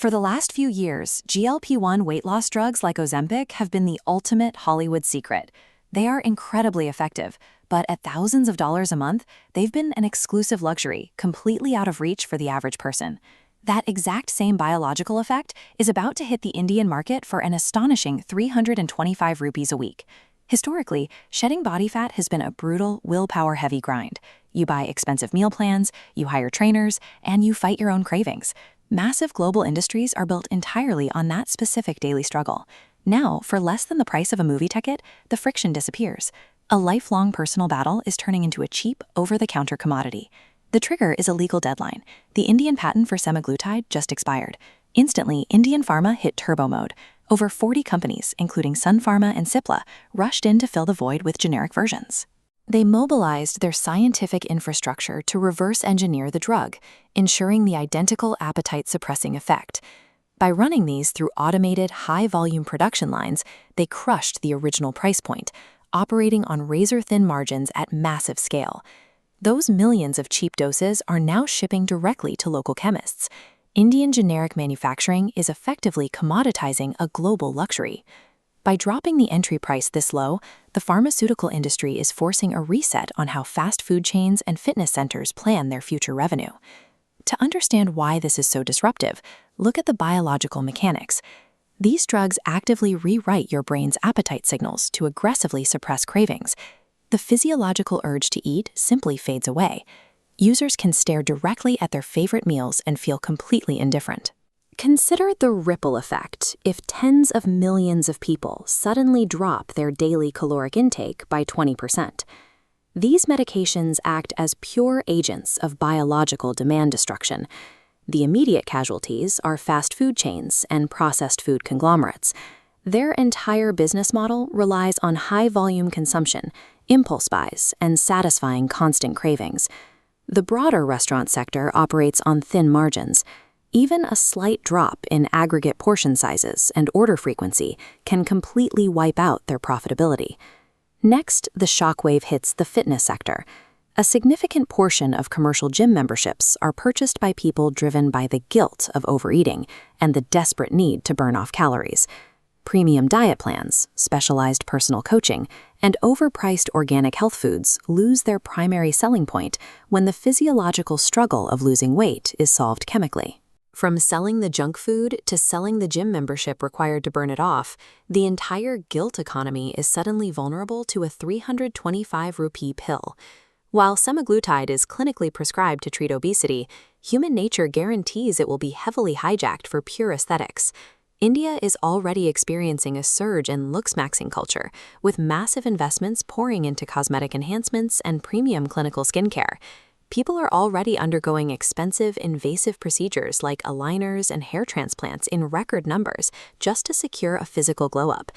For the last few years, GLP-1 weight loss drugs like Ozempic have been the ultimate Hollywood secret. They are incredibly effective, but at thousands of dollars a month, they've been an exclusive luxury, completely out of reach for the average person. That exact same biological effect is about to hit the Indian market for an astonishing 325 rupees a week. Historically, shedding body fat has been a brutal, willpower-heavy grind. You buy expensive meal plans, you hire trainers, and you fight your own cravings. Massive global industries are built entirely on that specific daily struggle. Now, for less than the price of a movie ticket, the friction disappears. A lifelong personal battle is turning into a cheap, over-the-counter commodity. The trigger is a legal deadline. The Indian patent for semaglutide just expired. Instantly, Indian pharma hit turbo mode. Over 40 companies, including Sun Pharma and Cipla, rushed in to fill the void with generic versions. They mobilized their scientific infrastructure to reverse engineer the drug, ensuring the identical appetite-suppressing effect. By running these through automated, high-volume production lines, they crushed the original price point, operating on razor-thin margins at massive scale. Those millions of cheap doses are now shipping directly to local chemists. Indian generic manufacturing is effectively commoditizing a global luxury. By dropping the entry price this low, the pharmaceutical industry is forcing a reset on how fast food chains and fitness centers plan their future revenue. To understand why this is so disruptive, look at the biological mechanics. These drugs actively rewrite your brain's appetite signals to aggressively suppress cravings. The physiological urge to eat simply fades away. Users can stare directly at their favorite meals and feel completely indifferent. Consider the ripple effect if tens of millions of people suddenly drop their daily caloric intake by 20%. These medications act as pure agents of biological demand destruction. The immediate casualties are fast food chains and processed food conglomerates. Their entire business model relies on high-volume consumption, impulse buys, and satisfying constant cravings. The broader restaurant sector operates on thin margins. Even a slight drop in aggregate portion sizes and order frequency can completely wipe out their profitability. Next, the shockwave hits the fitness sector. A significant portion of commercial gym memberships are purchased by people driven by the guilt of overeating and the desperate need to burn off calories. Premium diet plans, specialized personal coaching, and overpriced organic health foods lose their primary selling point when the physiological struggle of losing weight is solved chemically. From selling the junk food to selling the gym membership required to burn it off, the entire guilt economy is suddenly vulnerable to a 325 rupee pill. While semaglutide is clinically prescribed to treat obesity, human nature guarantees it will be heavily hijacked for pure aesthetics. India is already experiencing a surge in looks-maxing culture, with massive investments pouring into cosmetic enhancements and premium clinical skincare. People are already undergoing expensive, invasive procedures like aligners and hair transplants in record numbers just to secure a physical glow-up.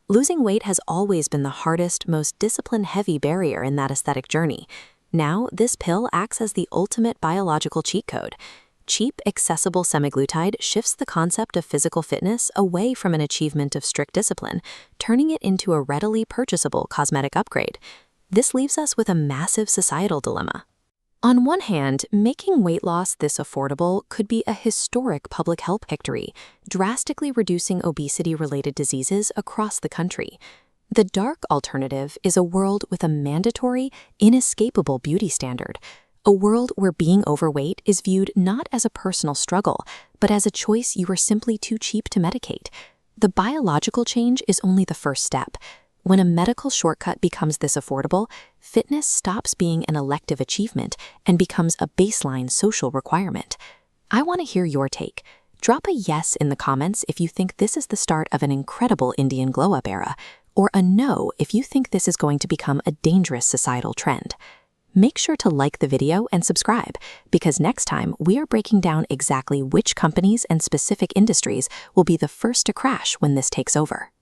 Losing weight has always been the hardest, most discipline-heavy barrier in that aesthetic journey. Now, this pill acts as the ultimate biological cheat code. Cheap, accessible semaglutide shifts the concept of physical fitness away from an achievement of strict discipline, turning it into a readily purchasable cosmetic upgrade. This leaves us with a massive societal dilemma. On one hand, making weight loss this affordable could be a historic public health victory, drastically reducing obesity-related diseases across the country. The dark alternative is a world with a mandatory, inescapable beauty standard, a world where being overweight is viewed not as a personal struggle, but as a choice you are simply too cheap to medicate. The biological change is only the first step. When a medical shortcut becomes this affordable, fitness stops being an elective achievement and becomes a baseline social requirement. I want to hear your take. Drop a yes in the comments if you think this is the start of an incredible Indian glow-up era, or a no if you think this is going to become a dangerous societal trend. Make sure to like the video and subscribe, because next time we are breaking down exactly which companies and specific industries will be the first to crash when this takes over.